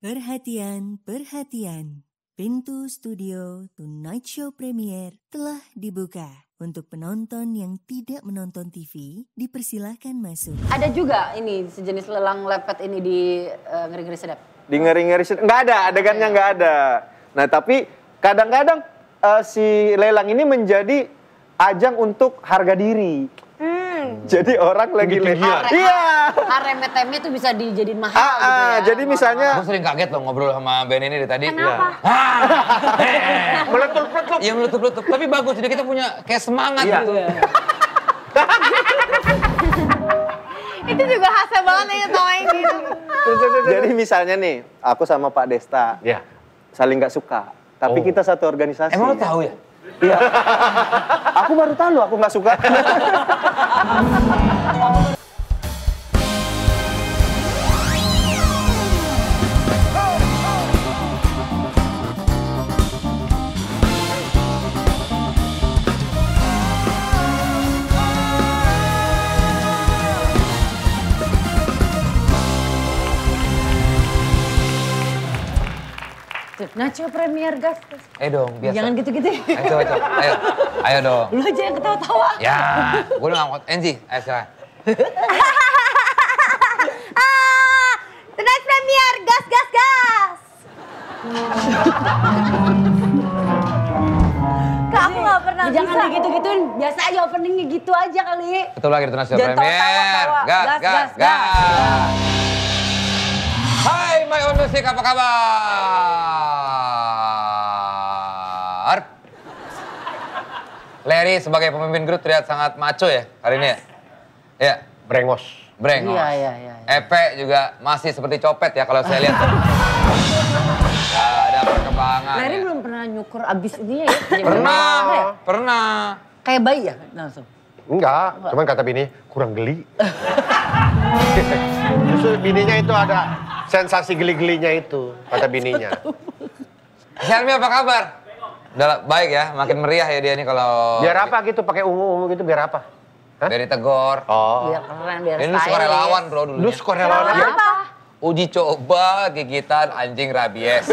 Perhatian, perhatian. Pintu studio Tonight Show Premier telah dibuka. Untuk penonton yang tidak menonton TV, dipersilahkan masuk. Ada juga ini sejenis lelang lepet ini di Ngeri-Ngeri Sedap? Di Ngeri-Ngeri Sedap, nggak ada, adegannya nggak ada. Nah tapi kadang-kadang si lelang ini menjadi ajang untuk harga diri. Jadi orang lagi lelang. Iya. Remeh-temeh itu bisa dijadiin mahal gitu ya. Jadi misalnya. Aku sering kaget loh ngobrol sama Ben ini dari tadi. Kenapa? Meletup-letup. Iya meletup-letup. Tapi bagus, jadi kita punya kayak semangat gitu. Itu juga khasnya banget nih ketawain gitu. Jadi misalnya nih, aku sama Pak Desta saling nggak suka. Tapi kita satu organisasi. Emang lo tahu ya? Iya. Aku baru tahu loh, aku nggak suka. Nacho Premier gas. Ayo dong, biasa. Jangan gitu-gitu. Ayo, ayo dong. Lu aja yang ketawa-tawa. Ya, gue udah ngangkut. Enzi, ayo silahkan. Tonight Premier, gas, gas, gas. Kak, aku gak pernah Jangan bisa. digitu-gituin, biasa aja openingnya gitu aja kali. Betul lagi di National Jangan Premier. tawa-tawa. Gas, Gas, gas, gas, gas. Hai My Own Music, apa kabar? Larry sebagai pemimpin grup terlihat sangat maco ya hari ini ya? Ya. Brengos. Brengos. Iya. Epe juga masih seperti copet ya kalau saya lihat. Gak ada perkembangan. Larry Ya. belum pernah nyukur abis ini ya? Pernah. Kayak bayi ya langsung? Enggak, cuman kata bini kurang geli. Justru bininya itu ada sensasi geli-gelinya itu, kata bininya. Helmi apa kabar? Udah baik ya, makin meriah ya dia nih kalau... Biar apa gitu, pakai ungu-ungu gitu, biar apa? Hah? Biar ditegor. Oh. Biar keren, biar Ini suka relawan bro dulunya. Lu suka relawan aja? Apa? Uji coba gigitan anjing rabies.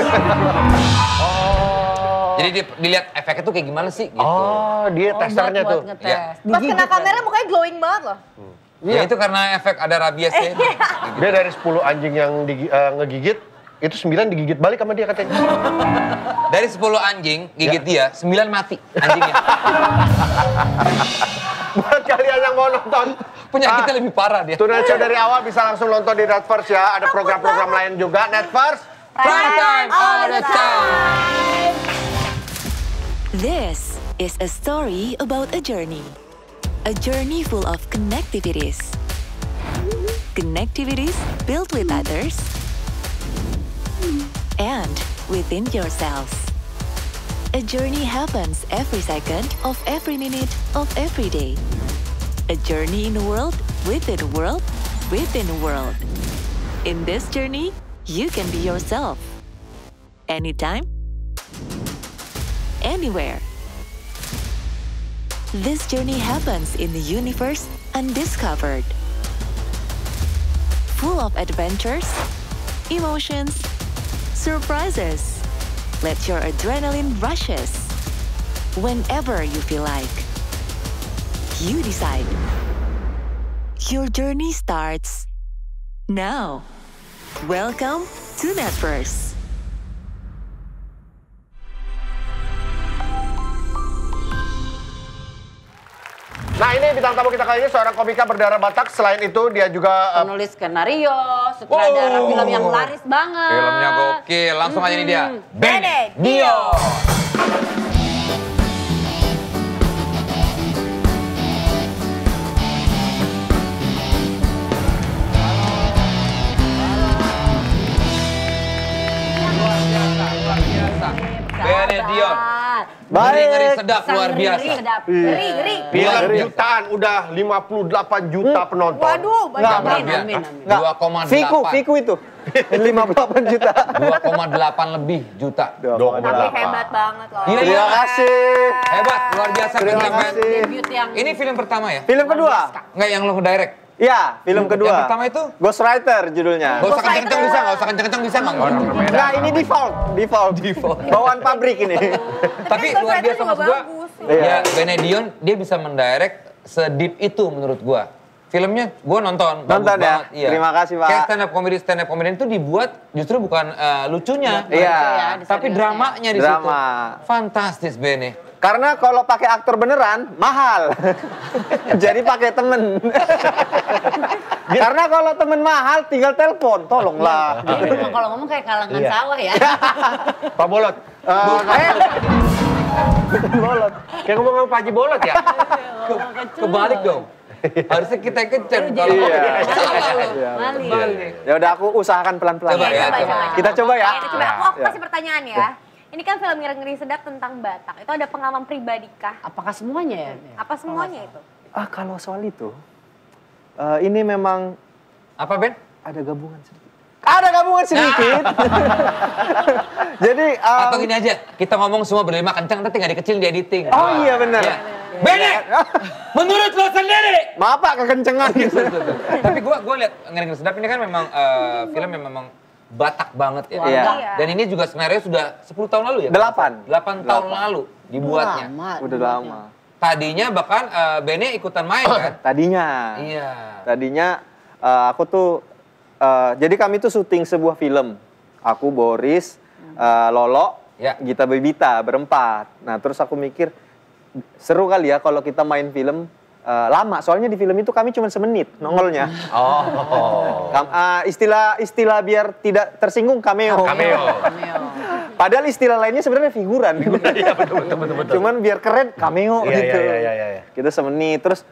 Oh. Jadi dilihat efeknya tuh kayak gimana sih gitu. Oh, dia testernya tuh. Buat Iya. ngetes. Pas kena kamera mukanya glowing banget loh. Ya itu karena efek ada rabiesnya. Dia dari 10 anjing yang ngegigit, itu 9 digigit balik sama dia katanya. Dari 10 anjing gigit dia, 9 mati anjingnya. Buat kalian yang mau nonton, Penyakitnya lebih parah dia. Tonight Show dari awal bisa langsung nonton di Netverse ya. Ada program-program lain juga, Netverse. Prime time all the time. This is a story about a journey. A journey full of connectivities. Connectivities built with others and within yourselves. A journey happens every second of every minute of every day. A journey in a world within a world within a world. In this journey, you can be yourself. Anytime, anywhere. This journey happens in the universe undiscovered. Full of adventures, emotions, surprises. Let your adrenaline rushes. Whenever you feel like. You decide. Your journey starts now. Welcome to Netverse. Nah ini bintang tamu kita kali ini seorang komika berdarah Batak. Selain itu dia juga Penulis skenario, sutradara film yang laris banget. Filmnya gokil, langsung aja nih dia. Bene Dio. Luar biasa. Bene Dion. Ngeri-ngeri sedap, luar biasa. Sedap. Ngeri, ngeri. film jutaan udah 58 juta penonton. Waduh, banyak Nggak, banget. Amin. Nggak. Fiku itu. 58 juta. 2,8 lebih juta. Tapi hebat banget loh. Iya, Terima kasih. Hebat, luar biasa. Terima keren, Ben. kasih. Debut yang Ini film pertama ya? Film kedua. Nggak yang lo direct? Iya, film kedua. Yang pertama itu? Ghostwriter judulnya. Gak usah kenceng-kenceng bisa, gak usah kenceng-kenceng bisa, Mang. Nah, ini default. Bawaan pabrik ini. Tapi luar biasa maksud gua. Iya. Ya, Benedion dia bisa mendirect sedeep itu menurut gua. Filmnya gua nonton. Nonton ya? Banget, iya. Terima kasih, Pak. Kayak stand up comedy itu dibuat justru bukan lucunya. Iya. Tapi dramanya di situ. Drama. Fantastis Bene. Karena kalau pakai aktor beneran mahal. Jadi pakai temen. Karena kalau temen mahal tinggal telepon, tolonglah. Dia memang kalau ngomong kayak kalangan sawah ya. Pak Bolot. Bukan bolot. Kayak ngomong sama Pak Haji Bolot ya? Kebalik dong. Harusnya kita kenceng kalau Iya. Mali. Ya udah aku usahakan pelan-pelan. Coba ya, Kita coba ya. Oke, coba aku kasih pertanyaan ya. Ini kan film Ngeri-Ngeri Sedap tentang Batak. Itu ada pengalaman pribadi kah? Apakah semuanya ya? Apa semuanya itu? Kalau soal itu, ini memang apa Ben? ada gabungan sedikit. Ada gabungan sedikit. Jadi Atau gini aja, kita ngomong semua berlima kencang, nanti nggak dikecil di editing. Oh iya benar. Iya. Bene, menurut lo sendiri. Maaf Pak kekencengan. Tapi gua lihat Ngeri-Ngeri Sedap ini kan memang film yang memang Batak banget ya. Iya. Dan ini juga skenario sudah 10 tahun lalu ya? 8 tahun lalu dibuatnya. Udah lama. Tadinya bahkan Bene ikutan main kan? Tadinya. Iya. Tadinya aku tuh jadi kami tuh syuting sebuah film. Aku, Boris, Lolo, Ya. Gita Bebita berempat. Nah, terus aku mikir seru kali ya kalau kita main film lama. Soalnya di film itu kami cuma semenit nongolnya. Oh. Istilah biar tidak tersinggung cameo. Padahal istilah lainnya sebenarnya figuran. Iya betul. Cuman biar keren cameo Iya, gitu. iya. Kita semenit terus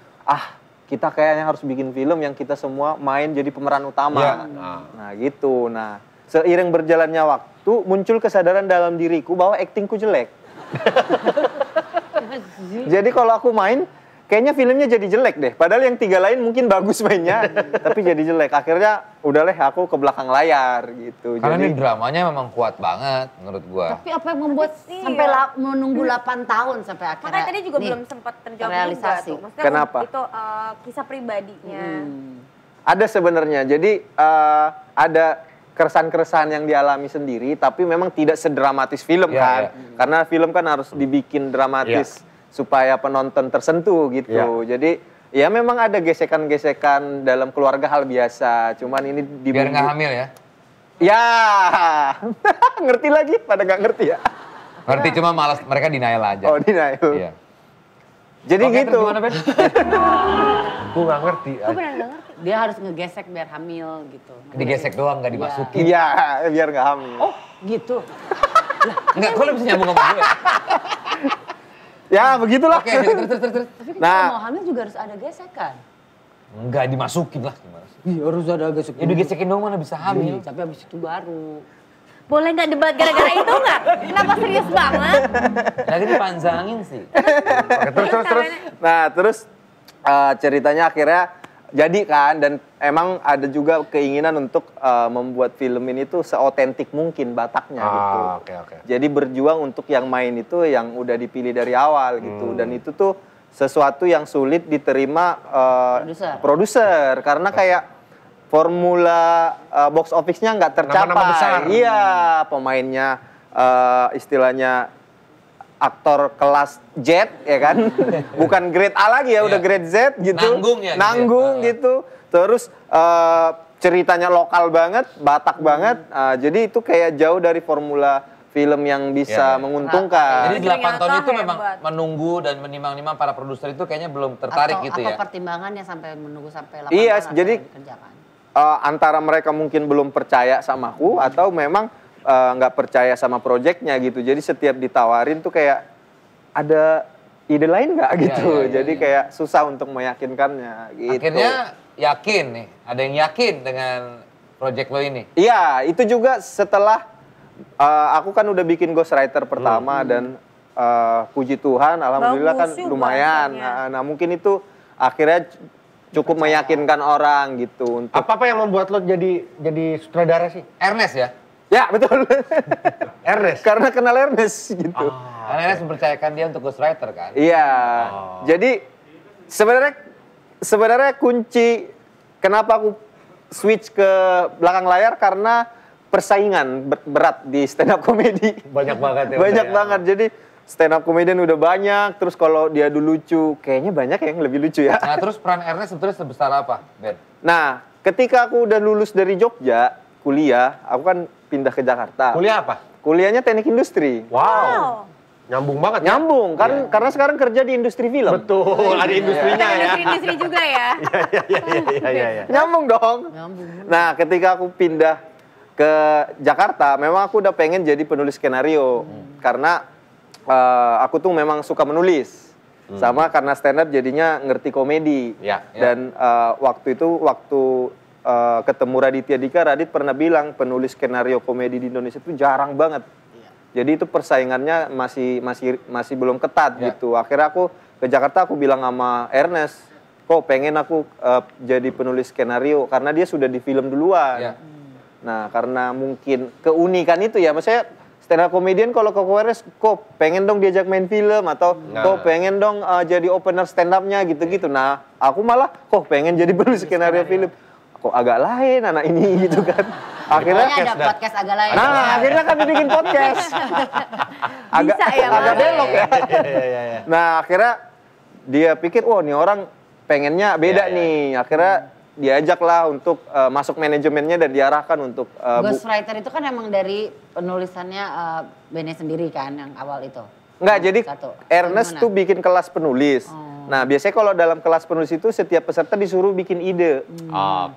kita kayaknya harus bikin film yang kita semua main jadi pemeran utama. Iya. Nah, gitu. Nah, seiring berjalannya waktu muncul kesadaran dalam diriku bahwa aktingku jelek. Jadi kalau aku main kayaknya filmnya jadi jelek deh. Padahal yang 3 lain mungkin bagus mainnya, tapi jadi jelek. Akhirnya udahlah aku ke belakang layar gitu. Karena Jadi ini dramanya memang kuat banget menurut gua. Tapi apa yang membuat sampai menunggu 8 tahun sampai akhirnya? Makanya tadi juga nih, belum sempat terjawab terrealisasi. juga tuh. Maksudnya Kenapa? itu kisah pribadinya. ada sebenarnya. Jadi ada keresahan-keresahan yang dialami sendiri, tapi memang tidak sedramatis film Iya, kan. iya. Karena film kan harus dibikin dramatis supaya penonton tersentuh gitu. Jadi ya memang ada gesekan-gesekan dalam keluarga hal biasa. Cuman ini Biar nggak hamil ya. Ya, ngerti lagi? Pada nggak ngerti ya? Ngerti cuma malas mereka denial aja. Oh, denial. Iya. Jadi Oke, gitu. terus gimana Ben? Gue nggak ngerti. Gue benar nggak ngerti. Dia harus ngegesek biar hamil gitu. Digesek doang nggak dimasukin. Iya, biar nggak hamil. Oh gitu. Enggak, kok lo bisa nyambung sama gue? Ya, begitulah. Oke, terus. Tapi Nah. kalau mau hamil juga harus ada gesekan. Enggak dimasukin lah gimana sih? Iya harus ada gesek. Ya digesekin doang mana bisa hamil. Tapi habis itu baru. Boleh nggak debat gara-gara itu nggak? Kenapa serius banget? Lagi dipanjangin sih. Oke, terus. Nah, terus ceritanya akhirnya jadi kan, dan emang ada juga keinginan untuk membuat film ini tuh seotentik mungkin Bataknya gitu. Oke. Jadi berjuang untuk yang main itu yang udah dipilih dari awal gitu. Dan itu tuh sesuatu yang sulit diterima produser karena kayak formula box office-nya nggak tercapai. Nama-nama besar. Iya, pemainnya istilahnya aktor kelas Z ya kan, bukan grade A lagi ya, udah grade Z gitu. Nanggung ya, Nanggung gitu. Terus ceritanya lokal banget, Batak banget. Jadi itu kayak jauh dari formula film yang bisa menguntungkan. Jadi 8 tahun itu Ternyata memang hebat. menunggu dan menimang-nimang para produser itu kayaknya belum tertarik gitu ya. Apa pertimbangannya sampai menunggu sampai 8 Iya, tahun jadi dikerjakan? Antara mereka mungkin belum percaya sama aku atau memang nggak percaya sama proyeknya gitu. Jadi setiap ditawarin tuh kayak ada ide lain nggak gitu. Jadi kayak susah untuk meyakinkannya gitu. Akhirnya yakin nih, ada yang yakin dengan proyek lo ini. Iya, itu juga setelah aku kan udah bikin ghostwriter pertama dan puji Tuhan, alhamdulillah Bagus kan juga lumayan. hasilnya. Nah, mungkin itu akhirnya cukup meyakinkan orang gitu untuk. Apa yang membuat lo jadi sutradara sih? Ernest ya? Ya betul. Ernest. Karena kenal Ernest gitu. Karena Ernest mempercayakan dia untuk ghostwriter kan? Iya. Jadi sebenarnya kunci kenapa aku switch ke belakang layar karena persaingan berat di stand up comedy. Banyak banget ya. Banyak banget. Jadi stand up comedian udah banyak, terus kalau dia dulu lucu, kayaknya banyak yang lebih lucu ya. Nah, terus peran Ernest sebetulnya sebesar apa, Ben? Nah, ketika aku udah lulus dari Jogja, kuliah, aku kan pindah ke Jakarta. Kuliah apa? Kuliahnya teknik industri. Wow. Nyambung banget ya? Nyambung, kan karena sekarang kerja di industri film. Betul, ada industrinya ya. Industri juga ya. Iya. Nyambung dong. Nah, ketika aku pindah ke Jakarta, memang aku udah pengen jadi penulis skenario. Karena aku tuh memang suka menulis. Sama karena stand up jadinya ngerti komedi. Ya. Dan waktu itu, ketemu Raditya Dika, Radit pernah bilang penulis skenario komedi di Indonesia itu jarang banget. Jadi itu persaingannya masih belum ketat gitu. Akhirnya aku ke Jakarta, aku bilang sama Ernest, kok pengen aku jadi penulis skenario karena dia sudah di film duluan. Ya. Nah, karena mungkin keunikan itu ya, maksudnya stand up comedian kalau ke Ernest, kok pengen dong diajak main film atau kok pengen dong jadi opener stand up-nya gitu-gitu. Nah, aku malah kok pengen jadi penulis skenario film. Kok agak lain anak ini gitu kan. Akhirnya Pokoknya ada podcast agak lain. Nah, akhirnya kan bikin podcast. Agak Bisa ya, agak Bang? belok ya. Iya. Nah, akhirnya dia pikir, "Oh, nih orang pengennya beda nih." Akhirnya diajaklah untuk masuk manajemennya dan diarahkan untuk Ghostwriter itu kan emang dari penulisannya Bene sendiri kan yang awal itu. Enggak, jadi Satu. Ernest Gimana? tuh bikin kelas penulis. Nah, biasanya kalau dalam kelas penulis itu setiap peserta disuruh bikin ide.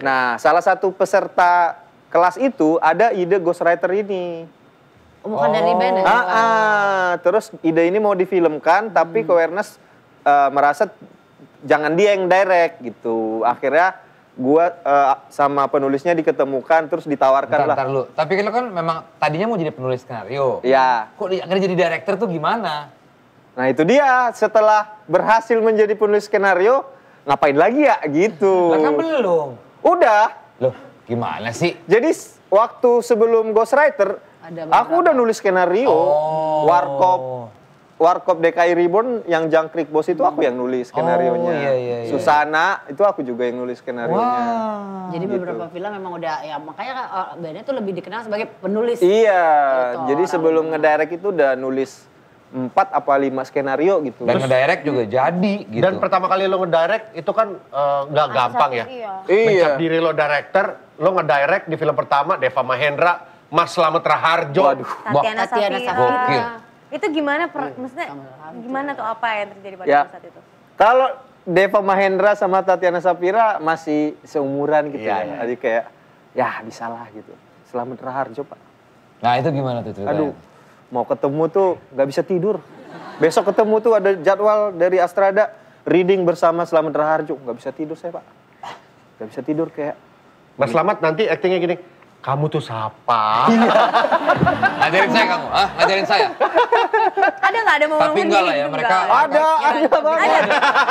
Nah, salah satu peserta kelas itu ada ide ghostwriter ini. Oh, bukan dari Bene. Terus ide ini mau difilmkan, tapi Ernest merasa jangan dia yang direct gitu. Akhirnya gua sama penulisnya diketemukan, terus ditawarkan lah. Bentar lu. Tapi lo kan memang tadinya mau jadi penulis skenario. Ya. Kok akhirnya jadi director tuh gimana? Nah itu dia, setelah berhasil menjadi penulis skenario, ngapain lagi ya gitu. Lah kan belum. Udah. Loh, gimana sih? Jadi waktu sebelum Ghostwriter, aku udah nulis skenario. Warkop DKI Reborn yang Jangkrik Bos itu aku yang nulis skenarionya. Iya. Susana itu aku juga yang nulis skenarionya. Jadi beberapa film memang udah ya makanya Bene tuh lebih dikenal sebagai penulis. Iya, Gitu, jadi orang sebelum ngedirect itu udah nulis 4 apa 5 skenario gitu. Dan ngedirect juga jadi gitu. Dan pertama kali lo ngedirect itu kan nggak gampang ya. Iya. Mencap diri lo director, lo ngedirect di film pertama Deva Mahendra, Mas Slamet Raharjo. Waduh. Tatiana Tatiana Safira. Gokil. Itu gimana, maksudnya gimana tuh apa yang terjadi pada Ya. saat itu? Kalau Deva Mahendra sama Tatiana Safira masih seumuran gitu ya. Jadi kayak ya bisalah gitu. Slamet Raharjo, Pak. Nah itu gimana tuh ceritanya? Aduh, mau ketemu tuh nggak bisa tidur. Besok ketemu tuh ada jadwal dari Astrada reading bersama Slamet Raharjo. Nggak bisa tidur saya, Pak. Nggak bisa tidur kayak. Mas Slamet nanti aktingnya gini, kamu tuh siapa? Ngajarin saya kamu, ngajarin saya. Ada nggak ada momen Tapi enggak lah ya, mereka Ada banget.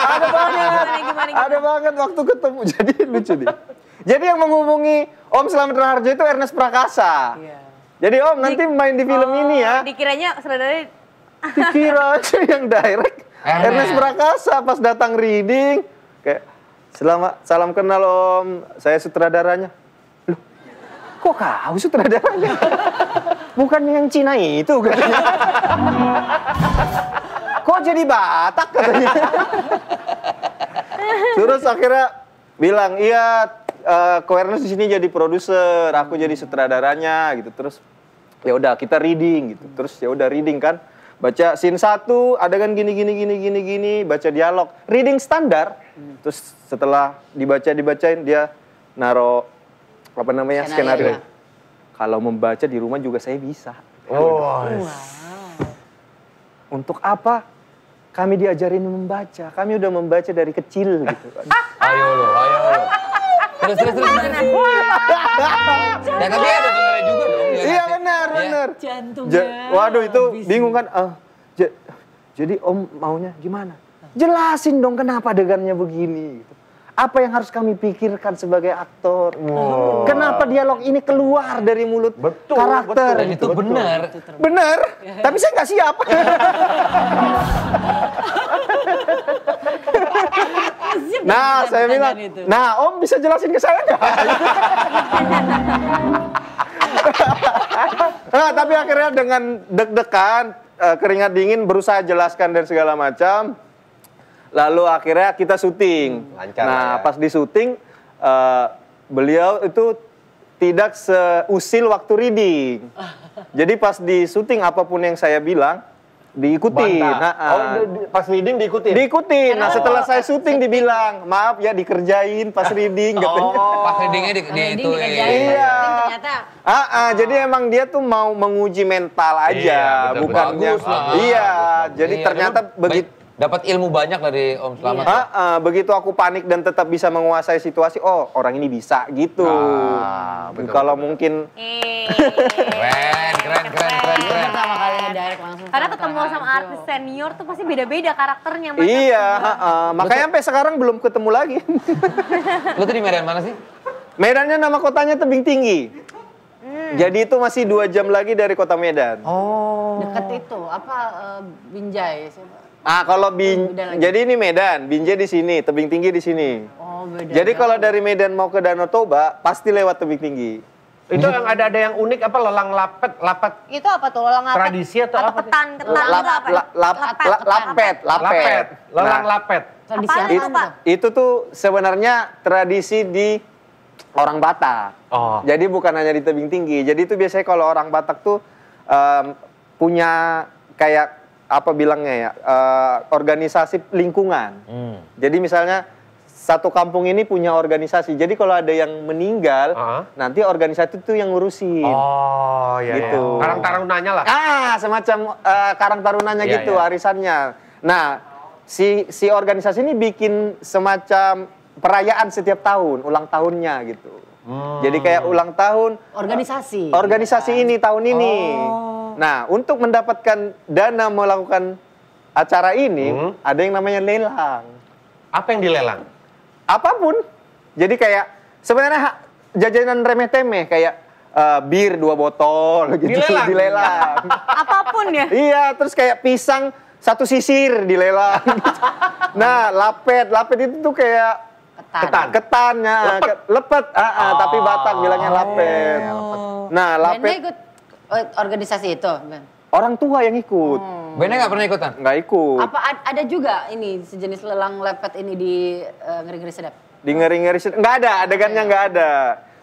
Ada banget. Gimana? Ada banget waktu ketemu. Jadi lucu nih. Jadi yang menghubungi Om Slamet Raharjo itu Ernest Prakasa. Jadi Om nanti main di film ini ya. Dikiranya saudaranya Dikira aja yang direct Ernest Prakasa pas datang reading kayak salam kenal Om, saya sutradaranya. Loh, kok kau sutradaranya? Bukan yang Cina itu katanya. Kok jadi Batak katanya. Terus akhirnya bilang, iya Ko Ernest di sini jadi produser, aku jadi sutradaranya gitu. Terus ya udah kita reading gitu. Terus ya udah reading kan. Baca scene 1, adegan gini, baca dialog. Reading standar. Terus setelah dibacain dia naro apa namanya skenario. Kalau membaca di rumah juga saya bisa. Oh, Untuk apa? Kami diajarin membaca. Kami udah membaca dari kecil gitu. Ayo lo. Terus. Ya tapi ada benernya juga dong. Iya benar. Jantungnya. Waduh itu bingung kan. Jadi Om maunya gimana? Jelasin dong kenapa adegannya begini. Gitu. Apa yang harus kami pikirkan sebagai aktor? Kenapa dialog ini keluar dari mulut karakter? Dan itu benar. Benar, tapi saya nggak siap. Nasib Nah, dari saya bilang, pertanyaan itu. nah Om bisa jelasin ke saya nggak? Nah, tapi akhirnya dengan deg-degan, keringat dingin, berusaha jelaskan dan segala macam. Lalu akhirnya kita syuting. Lancar Nah, lah ya. pas di syuting, beliau itu tidak seusil waktu reading. Jadi pas di syuting apapun yang saya bilang, diikutin. Bantah. Oh, pas reading diikutin? Diikutin. Nah, setelah saya syuting dibilang, maaf ya dikerjain pas reading katanya. Pas readingnya di Reading itu. dikerjain, Iya. ternyata Jadi emang dia tuh mau menguji mental aja, Iya, betul. bukannya. Bagus lah. Iya, jadi Iya, ternyata lu begitu. dapat ilmu banyak dari Om Slamet. ya? Begitu aku panik dan tetap bisa menguasai situasi, oh orang ini bisa gitu. Betul, Kalau betul. mungkin Keren. pertama kali ngedirect langsung. Karena sama ketemu Kak sama Harjo. artis senior tuh pasti beda-beda karakternya. Mas. iya, makanya sampai sekarang belum ketemu lagi. Lu tuh di Medan mana sih? Medannya nama kotanya Tebing Tinggi. Jadi itu masih 2 jam lagi dari kota Medan. Deket itu, apa, Binjai siapa? Kalau Beda lagi. jadi ini Medan, Binjai di sini, Tebing Tinggi di sini. Oh, beda. Jadi kalau dari Medan mau ke Danau Toba pasti lewat Tebing Tinggi. Itu yang ada yang unik apa lelang lapet Itu apa tuh? Lelang lapet? Tradisi atau apa sih? ketan itu apa? Lapet. lelang Nah, lapet. Tradisi Apaan apa itu, tuh? Pak? itu tuh sebenarnya tradisi di orang Batak. Oh. Jadi bukan hanya di Tebing Tinggi. Jadi itu biasanya kalau orang Batak tuh punya kayak apa bilangnya ya, organisasi lingkungan. Jadi misalnya satu kampung ini punya organisasi. Jadi kalau ada yang meninggal, nanti organisasi itu yang ngurusin. Oh, iya. Gitu. Iya. Karang Tarunanya lah. Semacam Karang Tarunanya Iya, gitu, iya. arisannya. Nah, si organisasi ini bikin semacam perayaan setiap tahun, ulang tahunnya gitu. Jadi kayak ulang tahun Organisasi. ini tahun ini. Nah, untuk mendapatkan dana melakukan acara ini, ada yang namanya lelang. Apa yang dilelang? Apapun. Jadi kayak sebenarnya jajanan remeh-temeh kayak bir 2 botol gitu dilelang. Apapun ya. Iya, terus kayak pisang 1 sisir dilelang. Nah, lapet itu tuh kayak ketannya, lepet. Tapi Batak bilangnya lapet. Nah, Benda lapet ikut organisasi itu, Ben? orang tua yang ikut. Bene nggak pernah ikutan? Nggak ikut. Apa ada juga ini sejenis lelang lepet ini di Ngeri-Ngeri Sedap? Di ngeri-ngeri nggak ada, adegannya nggak ada.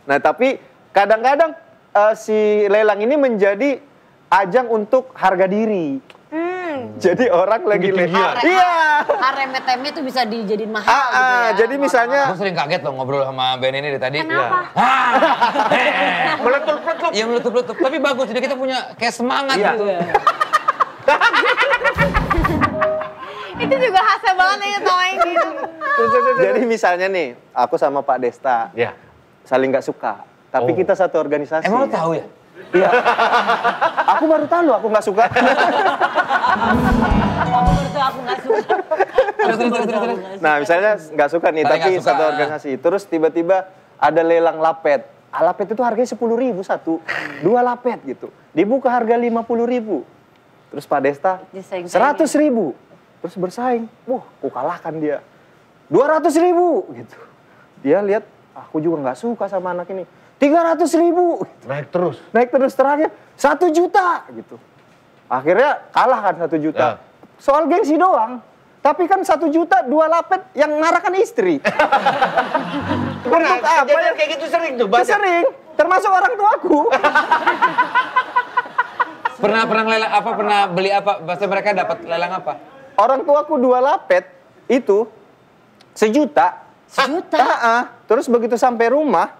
Nah, tapi kadang-kadang si lelang ini menjadi ajang untuk harga diri. Jadi orang lagi lelang. Iya. Remeh-temeh itu bisa dijadiin mahal gitu ya. Jadi misalnya Gue sering kaget loh ngobrol sama Ben ini dari tadi. Kenapa? Meletup-letup. Iya meletup-letup. Tapi bagus, jadi kita punya kayak semangat Iya. gitu. Itu juga khasnya banget ya sama yang gitu. jadi misalnya nih, aku sama Pak Desta Iya. saling nggak suka, tapi kita satu organisasi. Emang lo tahu ya? Iya. Aku baru tahu loh, aku nggak suka. Aku nggak suka. Terus. Nah, misalnya nggak suka nih, Saling tapi nggak suka. satu organisasi. Terus tiba-tiba ada lelang lapet. Lapet itu harganya 10.000 satu, 2 lapet gitu. Dibuka harga 50.000. Terus Pak Desta Disaing-saingin. 100.000. Terus bersaing. Wah, aku kalahkan dia. 200.000 gitu. Dia lihat, aku juga nggak suka sama anak ini. 300.000. Naik terus. Naik terus terakhir 1 juta gitu. Akhirnya kalah kan 1 juta. Soal gengsi doang. Tapi kan 1 juta 2 lapet yang ngarahkan istri. Benar, Untuk apa kejadian ya? kayak gitu sering tuh. Banyak. Sering, termasuk orang tuaku. Pernah lelang apa? Pernah beli apa? Pasti mereka dapat lelang apa? Orang tuaku 2 lapet itu 1 juta. 1 juta? Terus begitu sampai rumah,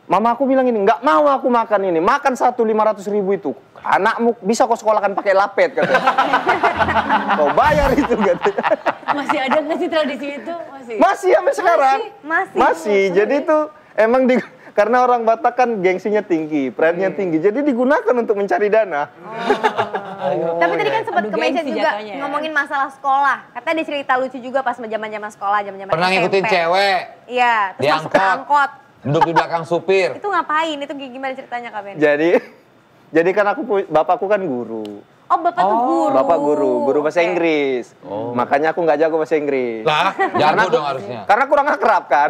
mama aku bilang ini, nggak mau aku makan ini. Makan 500.000 itu. Anakmu bisa kau sekolahkan pakai lapet katanya. Kau bayar itu katanya. Masih ada nggak sih tradisi itu? Masih sampai sekarang. Masih. Jadi itu emang karena orang Batak kan gengsinya tinggi, pride-nya tinggi. Jadi digunakan untuk mencari dana. Tapi tadi kan sempat Adu ke meja gengsi juga jatuhnya ya. ngomongin masalah sekolah. Katanya ada cerita lucu juga pas zaman-zaman sekolah, zaman-zaman Pernah SMP. ngikutin cewek Iya, terus di masuk ke angkot. duduk di belakang supir. Itu ngapain? Itu gimana ceritanya Kak Ben? Jadi kan bapakku kan guru. Oh, Bapak tuh guru. Bapak guru bahasa Oke. Inggris. Makanya aku nggak jago bahasa Inggris. Lah, Jago dong harusnya. Karena kurang akrab kan.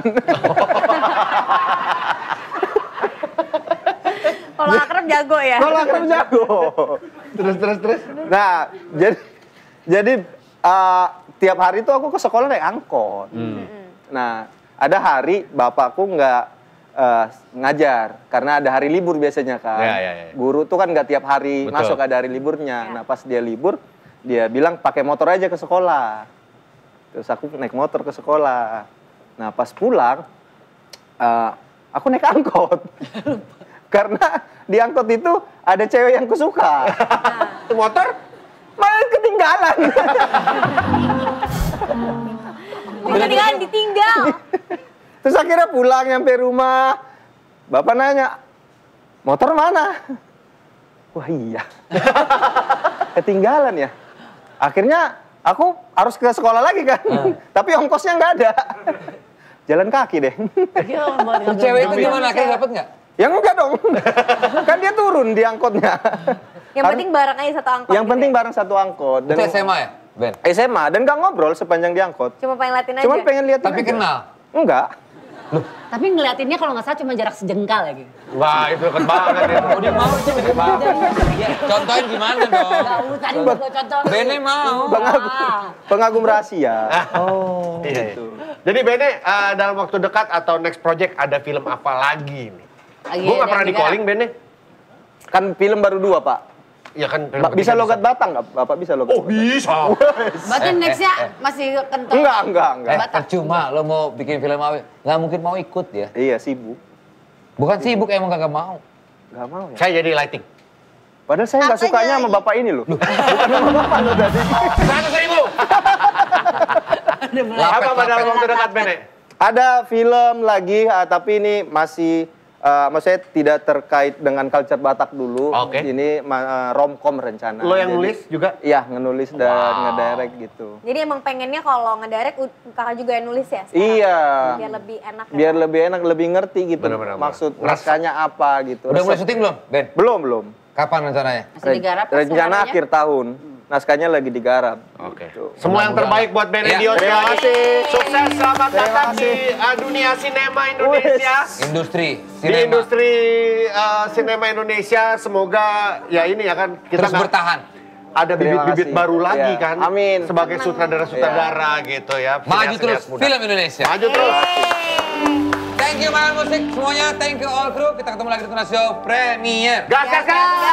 Kalau akrab jago ya. Kalau akrab jago. terus. Nah, jadi tiap hari tuh aku ke sekolah naik angkot. Nah, ada hari bapakku nggak ngajar karena ada hari libur biasanya kan. Ya. Guru tuh kan nggak tiap hari Betul. masuk, ada hari liburnya. Nah, pas dia libur, dia bilang pakai motor aja ke sekolah. Terus aku naik motor ke sekolah. Nah, pas pulang, aku naik angkot. Karena di angkot itu ada cewek yang kusuka. Motor? Malah ketinggalan. Ketinggalan ditinggal. Terus akhirnya pulang nyampe rumah, bapak nanya, motor mana? Wah iya, ketinggalan ya. Akhirnya aku harus ke sekolah lagi kan, tapi ongkosnya nggak ada. Jalan kaki deh. Terus cewek itu gimana? Akhirnya dapet nggak? Ya enggak dong, kan dia turun di angkotnya. Yang penting bareng aja satu angkot. Yang gitu penting ya? bareng satu angkot. Itu SMA ya, Ben? SMA, dan nggak ngobrol sepanjang di angkot. Cuma pengen liatin aja. Cuman pengen lihat. Tapi kenal? Enggak. Tapi ngeliatinnya kalau nggak salah cuma jarak sejengkal ya gitu. Wah, itu deket banget itu. Oh dia mau itu, dia mau. Contohin gimana dong? Nggak tadi udah gue contohin. Bene mau. Pengagum rahasia. Iya. Jadi Bene, dalam waktu dekat atau next project ada film apa lagi nih? Gue nggak pernah di calling Bene. Kan film baru 2, Pak. Ya kan. Bisa logat Batang nggak? Bapak bisa logat Oh Batang? bisa. Berarti nextnya masih kental. Enggak. Percuma lo mau bikin film apa? Nggak mungkin mau ikut ya. Iya, sibuk. Bukan sibuk, emang kagak mau. Nggak mau ya. Saya jadi lighting. Padahal saya nggak Apa sukanya aja? sama bapak ini loh. Bukan sama bapak loh tadi. 100.000. Apa dalam waktu dekat Bene? Ada film lagi, tapi ini masih, maksudnya tidak terkait dengan culture Batak dulu. Oke. Ini romcom rencana. Lo yang Jadi- nulis juga? Iya, ngenulis dan ngedirect gitu. Jadi emang pengennya kalau ngedirect kakak juga yang nulis ya? sekarang? Iya. Biar lebih enak ya? Biar lebih enak, lebih ngerti gitu. Bener-bener. Maksud Ngerasa. naskahnya apa gitu. Udah mulai Resep- syuting belum, Ben? Belum. Kapan rencananya? Masih digarap kan Rencana skenario-nya? akhir tahun. Naskahnya lagi digarap. Oke. Semua yang terbaik buat Bene Ya, Dion. terima kasih. Sukses, selamat Terima datang di kasih. dunia sinema Indonesia. Industri, Di sinema. industri sinema Indonesia, semoga ya ini ya kan kita Terus nggak- bertahan. ada bibit-bibit Terima kasih. baru lagi Ya, kan. amin. Sebagai sutradara-sutradara gitu ya. Maju Sineas-sineas terus muda. film Indonesia. Maju terus. Thank you Malam Musik semuanya, thank you all crew. Kita ketemu lagi di Tuna Show Premier. Gas, gas, gas.